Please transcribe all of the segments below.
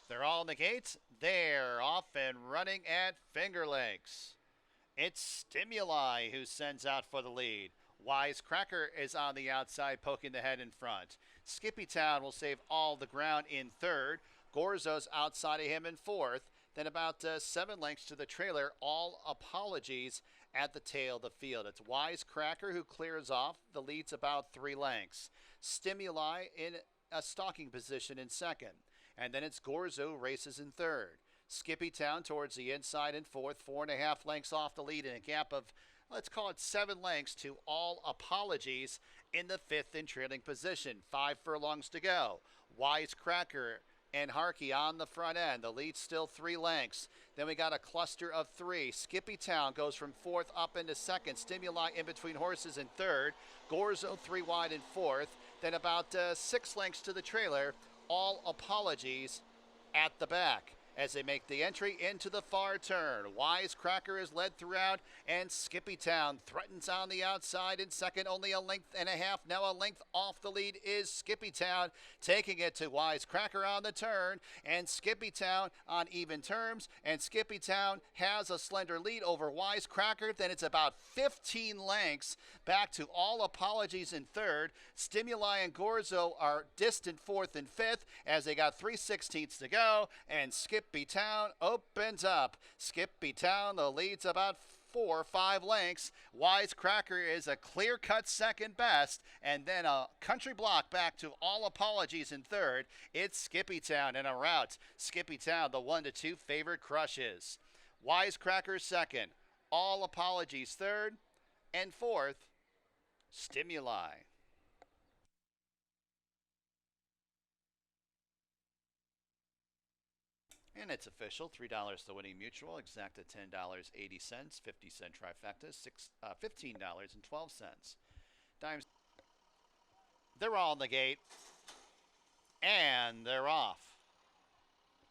They're all in the gates. They're off and running at finger lengths. It's Stimuli who sends out for the lead. Wisecracker is on the outside, poking the head in front. Skippy Town will save all the ground in third. Gorzo's outside of him in fourth. Then about 7 lengths to the trailer. All Apologies at the tail of the field. It's Wisecracker who clears off. The lead's about 3 lengths. Stimuli in a stalking position in second. And then it's Gorzo races in third. Skippy Town towards the inside in fourth, 4.5 lengths off the lead in a gap of, let's call it 7 lengths to All Apologies in the fifth and trailing position. 5 furlongs to go. Wisecracker and Harkey on the front end. The lead's still 3 lengths. Then we got a cluster of 3. Skippy Town goes from fourth up into second. Stimuli in between horses in third. Gorzo 3 wide in fourth. Then about 6 lengths to the trailer. All Apologies at the back as they make the entry into the far turn. Wisecracker is led throughout, and Skippy Town threatens on the outside in second, only 1.5 lengths. Now a length off the lead is Skippy Town, taking it to Wisecracker on the turn, and Skippy Town on even terms, and Skippy Town has a slender lead over Wisecracker. Then it's about 15 lengths back to All Apologies in third. Stimuli and Gorzo are distant fourth and fifth as they got 3/16 to go, and Skippy Town opens up. Skippy Town, the lead's about 4 or 5 lengths. Wisecracker is a clear-cut second best, and then a country block back to All Apologies in third. It's Skippy Town in a rout. Skippy Town, the 1-2 favorite, crushes. Wisecracker second, All Apologies third, and fourth, Stimuli. And it's official, $3 the winning mutual, exacta $10.80, 50-cent trifecta, $15.12. Dimes. They're all in the gate, and they're off.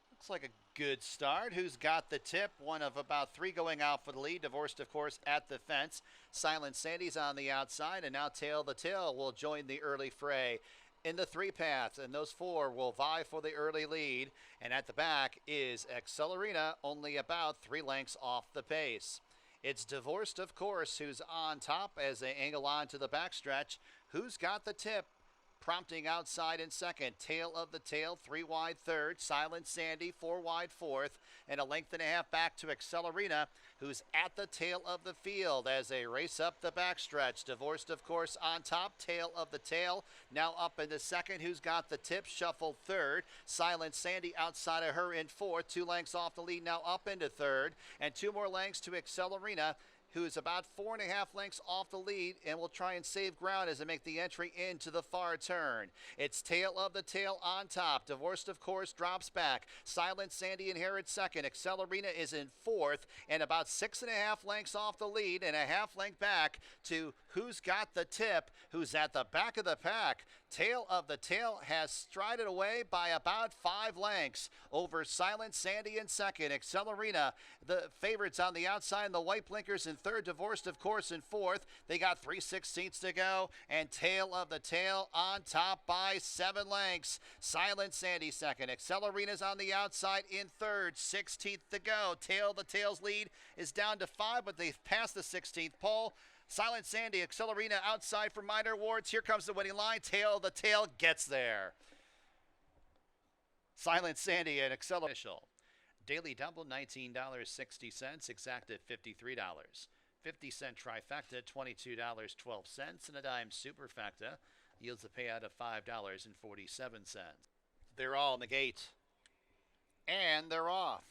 Looks like a good start. Who's got the tip? One of about 3 going out for the lead. Divorced, of course, at the fence. Silent Sandy's on the outside, and now Tail the Tail will join the early fray in the 3 paths, and those 4 will vie for the early lead. And at the back is Accelerina, only about 3 lengths off the pace. It's Divorced, of course, who's on top as they angle on to the backstretch. Who's got the tip? Prompting outside in second. Tail of the Tail, 3 wide third. Silent Sandy, 4 wide fourth. And a length and a half back to Accelerina, who's at the tail of the field as they race up the backstretch. Divorced, of course, on top. Tail of the Tail now up into second. Who's got the tip? Shuffled third. Silent Sandy outside of her in fourth. 2 lengths off the lead, now up into third. And 2 more lengths to Accelerina, who is about 4.5 lengths off the lead and will try and save ground as they make the entry into the far turn. It's Tail of the Tail on top. Divorced, of course, drops back. Silent Sandy inherits second. Accelerina is in fourth and about 6.5 lengths off the lead and a half length back to Who's Got the Tip, who's at the back of the pack. Tail of the Tail has strided away by about 5 lengths over Silent Sandy in second. Accelerina, the favorites on the outside, and the white blinkers in third. Divorced, of course, in fourth. They got 3/16 to go, and Tail of the Tail on top by 7 lengths. Silent Sandy second. Accelerina's on the outside in third. 16th to go. Tail of the Tail's lead is down to 5, but they've passed the 16th pole. Silent Sandy, Accelerina outside for minor awards. Here comes the winning line. Tail of the Tail gets there. Silent Sandy and Accelerina. Daily double, $19.60, exacta $53. 50-cent trifecta, $22.12, and a dime superfecta yields a payout of $5.47. They're all in the gate, and they're off.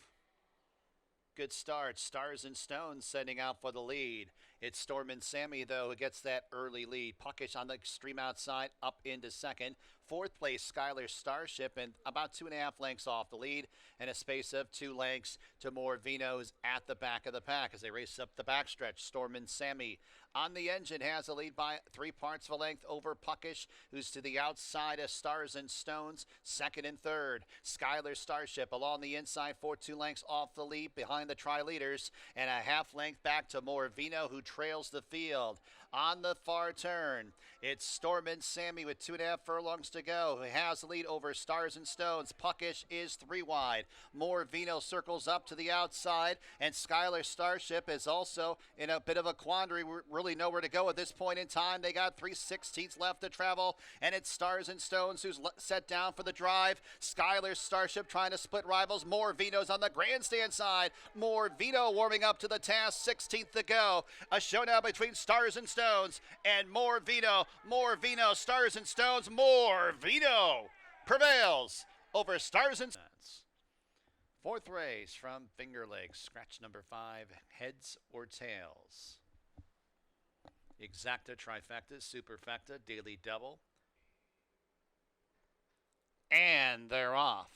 Good start. Stars and Stones sending out for the lead. It's Storm and Sammy, though, who gets that early lead. Puckish on the extreme outside, up into second. Fourth place, Skylar Starship, and about 2.5 lengths off the lead, and a space of 2 lengths to Morvino's at the back of the pack as they race up the backstretch. Storm and Sammy on the engine has a lead by 3 parts of a length over Puckish, who's to the outside of Stars and Stones, second and third. Skylar Starship along the inside, 2 lengths off the lead behind the tri-leaders, and a half length back to Morvino, who trails the field. On the far turn, it's Stormin' Sammy with 2.5 furlongs to go. He has the lead over Stars and Stones. Puckish is 3 wide. More Vino circles up to the outside, and Skylar Starship is also in a bit of a quandary. We really know where to go at this point in time. They got 3/16 left to travel, and it's Stars and Stones who's set down for the drive. Skylar Starship trying to split rivals. More Vino's on the grandstand side. More Vino warming up to the task. 16th to go. A showdown between Stars and Stones and More Vino. More Vino, Stars and Stones. More Vino prevails over Stars and Stones. Fourth race from Finger Lakes. Scratch number 5. Heads or tails? Exacta, trifecta, superfecta, daily double. And they're off.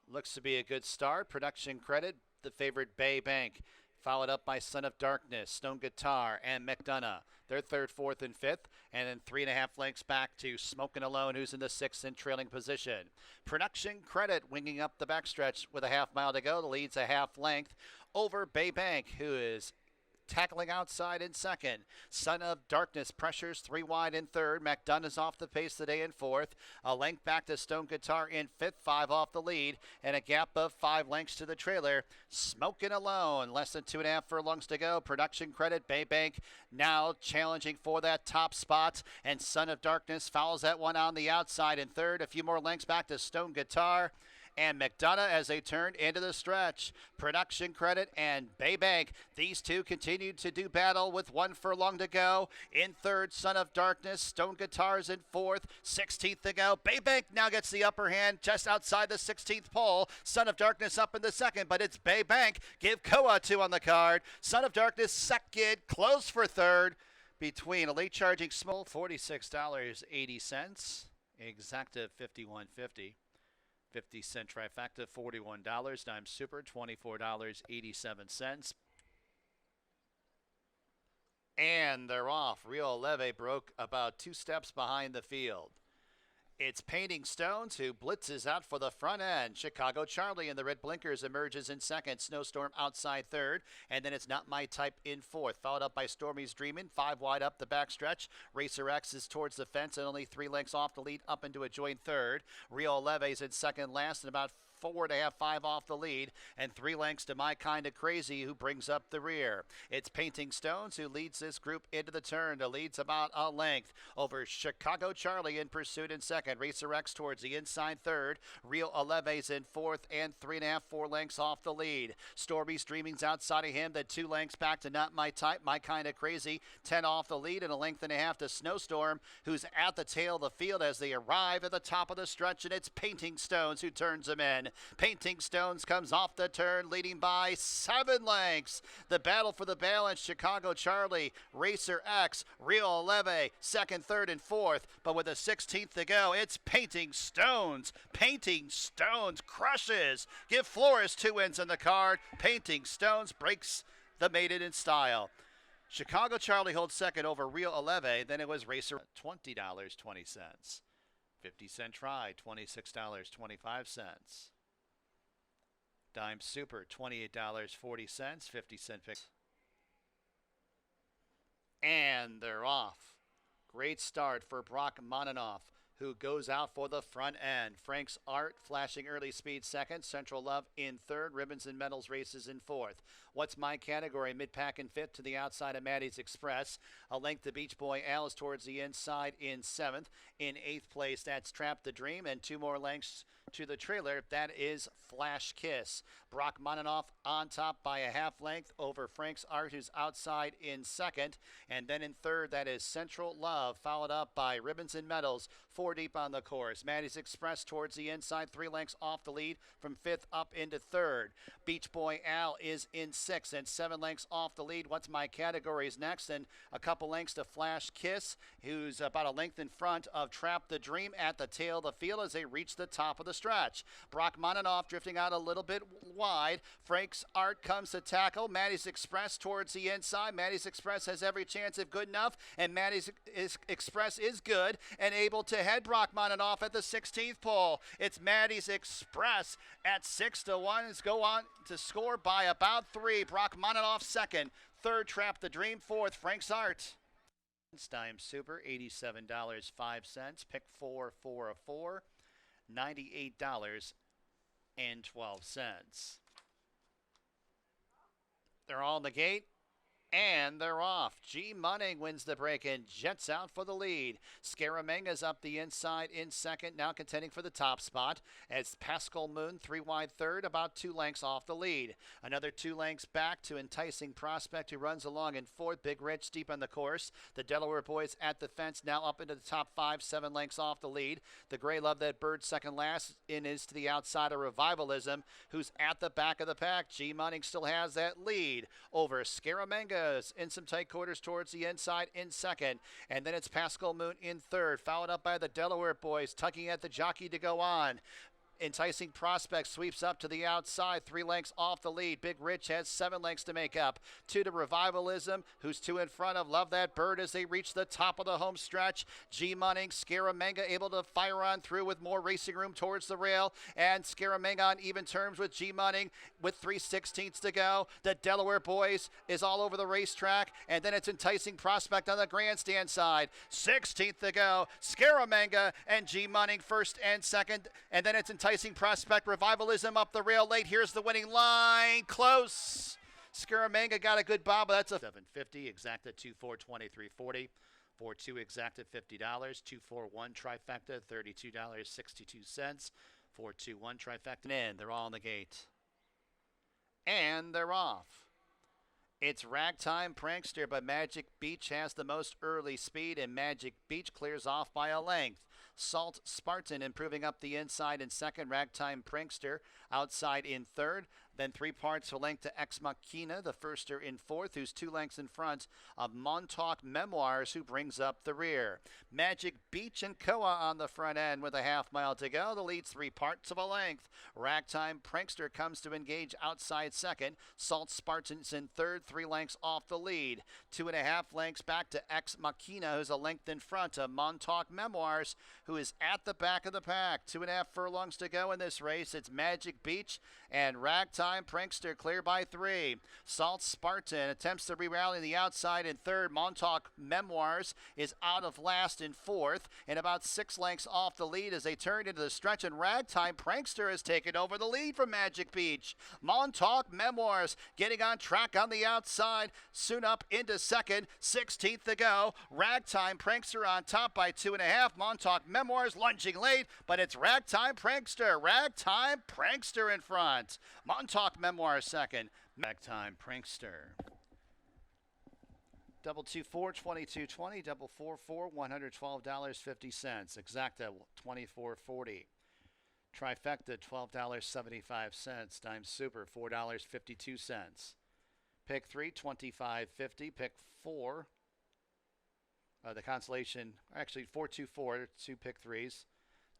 Looks to be a good start. Production credit, the favorite Bay Bank. Followed up by Son of Darkness, Stone Guitar, and McDonough. They're third, fourth, and fifth, and then 3.5 lengths back to Smokin' Alone, who's in the sixth and trailing position. Production credit winging up the backstretch with a half mile to go. The lead's a half length over Bay Bank, who is tackling outside in second. Son of Darkness pressures 3 wide in third. McDonough's off the pace today in fourth. A length back to Stone Guitar in fifth, 5 off the lead, and a gap of 5 lengths to the trailer. Smokin' Alone, less than 2.5 furlongs to go. Production credit, Bay Bank now challenging for that top spot, and Son of Darkness fouls that one on the outside in third. A few more lengths back to Stone Guitar and McDonough as they turned into the stretch. Production credit and Bay Bank. These two continued to do battle with 1 furlong to go. In third, Son of Darkness. Stone Guitars in fourth. 16th to go. Bay Bank now gets the upper hand just outside the 16th pole. Son of Darkness up in the second, but it's Bay Bank. Give Koa 2 on the card. Son of Darkness second, close for third. Between a late charging small, $46.80. Exacta, $51.50. 50-cent trifecta, $41. Dime super, $24.87. And they're off. Rio Leve broke about 2 steps behind the field. It's Painting Stones who blitzes out for the front end. Chicago Charlie in the red blinkers emerges in second. Snowstorm outside third. And then it's Not My Type in fourth. Followed up by Stormy's Dreamin'. 5 wide up the backstretch. Racer X is towards the fence and only 3 lengths off the lead up into a joint third. Rio Leve's in second last and about 4.5, 5 off the lead, and 3 lengths to My Kinda Crazy, who brings up the rear. It's Painting Stones who leads this group into the turn. The lead's about a length over Chicago Charlie in pursuit in second. Racer X towards the inside third. Rio Aleve's in fourth and 3.5, 4 lengths off the lead. Stormy's Dreaming's outside of him, then 2 lengths back to Not My Type, My Kinda Crazy, 10 off the lead, and a length and a half to Snowstorm, who's at the tail of the field as they arrive at the top of the stretch, and it's Painting Stones who turns them in. Painting Stones comes off the turn, leading by 7 lengths. The battle for the balance, Chicago Charlie, Racer X, Rio Leve, second, third, and fourth. But with a 16th to go, it's Painting Stones. Painting Stones crushes. Give Flores 2 wins on the card. Painting Stones breaks the maiden in style. Chicago Charlie holds second over Rio Leve. Then it was Racer, $20.20. 50-cent try, $26.25. Dime Super, $28.40, 50-cent pick. And they're off. Great start for Brock Monanoff, who goes out for the front end. Frank's Art flashing early speed second. Central Love in third. Ribbons and Medals races in fourth. What's My Category? Mid-pack and fifth to the outside of Maddie's Express. A length to Beach Boy Alice towards the inside in seventh. In eighth place, that's Trap the Dream. And 2 more lengths to the trailer. That is Flash Kiss. Brock Monanoff on top by a half length over Frank's Art, who's outside in second. And then in third, that is Central Love, followed up by Ribbons and Medals, 4 deep on the course. Maddie's Express towards the inside, 3 lengths off the lead from fifth up into third. Beach Boy Al is in sixth and 7 lengths off the lead. What's My Category is next, and a couple lengths to Flash Kiss, who's about a length in front of Trap the Dream at the tail of the field as they reach the top of the stretch. Brock Monanoff drifting out a little bit wide. Frank's Art comes to tackle. Maddie's Express towards the inside. Maddie's Express has every chance if good enough, and Maddie's Express is good and able to head Brock Monanoff at the 16th pole. It's Maddie's Express at 6-1. It's go on to score by about 3. Brock Monanoff second. Third, Trap the Dream. Fourth, Frank's Art. Dime Super, $87.05. Pick 4, 4 of 4, $98.12. They're all in the gate. And they're off. G Munning wins the break and jets out for the lead. Scaramenga's up the inside in second, now contending for the top spot. As Pascal Moon, 3 wide third, about 2 lengths off the lead. Another 2 lengths back to Enticing Prospect, who runs along in fourth. Big Rich deep on the course. The Delaware boys at the fence, now up into the top 5, 7 lengths off the lead. The Gray Love That Bird second last in is to the outside of Revivalism, who's at the back of the pack. G Munning still has that lead over Scaramenga in some tight quarters towards the inside in second. And then it's Pascal Moon in third, followed up by the Delaware boys, tugging at the jockey to go on. Enticing Prospect sweeps up to the outside, 3 lengths off the lead. Big Rich has 7 lengths to make up. 2 to Revivalism, who's 2 in front of Love That Bird as they reach the top of the home stretch. G Munning, Scaramenga able to fire on through with more racing room towards the rail. And Scaramenga on even terms with G Munning with 3/16 to go. The Delaware boys is all over the racetrack. And then it's Enticing Prospect on the grandstand side. 16th to go. Scaramenga and G Munning first and second. And then it's Enticing Prospect, Revivalism up the rail late. Here's the winning line. Close. Scaramenga got a good bob, but that's a $7.50. Exacta 2/4/23.40. 4-2 exact at $50. 2-4-1 trifecta, $32.62. 4-2-1 trifecta. And they're all in the gate. And they're off. It's Ragtime Prankster, but Magic Beach has the most early speed, and Magic Beach clears off by a length. Salt Spartan improving up the inside in second. Ragtime Prankster outside in third. Then 3 parts a length to Ex Machina, the firster in fourth, who's 2 lengths in front of Montauk Memoirs, who brings up the rear. Magic Beach and Koa on the front end with a half mile to go. The lead's 3 parts of a length. Ragtime Prankster comes to engage outside second. Salt Spartan's in third, 3 lengths off the lead. 2.5 lengths back to Ex Machina, who's a length in front of Montauk Memoirs, who is at the back of the pack. 2.5 furlongs to go in this race. It's Magic Beach and Ragtime Prankster clear by 3. Salt Spartan attempts to re-rally the outside in third. Montauk Memoirs is out of last in fourth, and about 6 lengths off the lead as they turn into the stretch, and Ragtime Prankster has taken over the lead from Magic Beach. Montauk Memoirs getting on track on the outside, soon up into second. 16th to go. Ragtime Prankster on top by 2.5. Montauk Memoirs lunging late, but it's Ragtime Prankster. Ragtime Prankster in front. Montauk Memoirs second. Ragtime Prankster. Double 2-4, 22.20. Double 4-4, $112.50. Exacta, $24.40. Trifecta, $12.75. Dime Super, $4.52. Pick 3, $25.50. Pick 4. The consolation, actually 4-2-4, 2 pick 3s,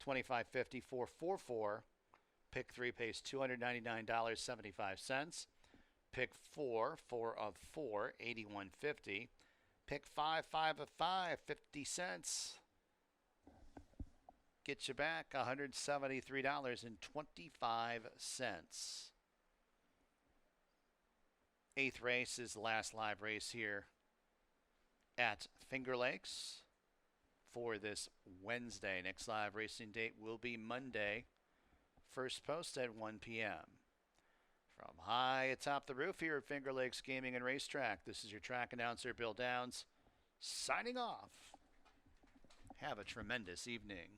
$25.50. 4-4-4. Pick 3 pays $299.75. Pick 4, 4 of 4, $81.50. Pick 5, 5 of 5, 50 cents. Get you back $173.25. 8th race is the last live race here at Finger Lakes for this Wednesday. Next live racing date will be Monday. First post at 1 p.m. From high atop the roof here at Finger Lakes Gaming and Racetrack, this is your track announcer, Bill Downs, signing off. Have a tremendous evening.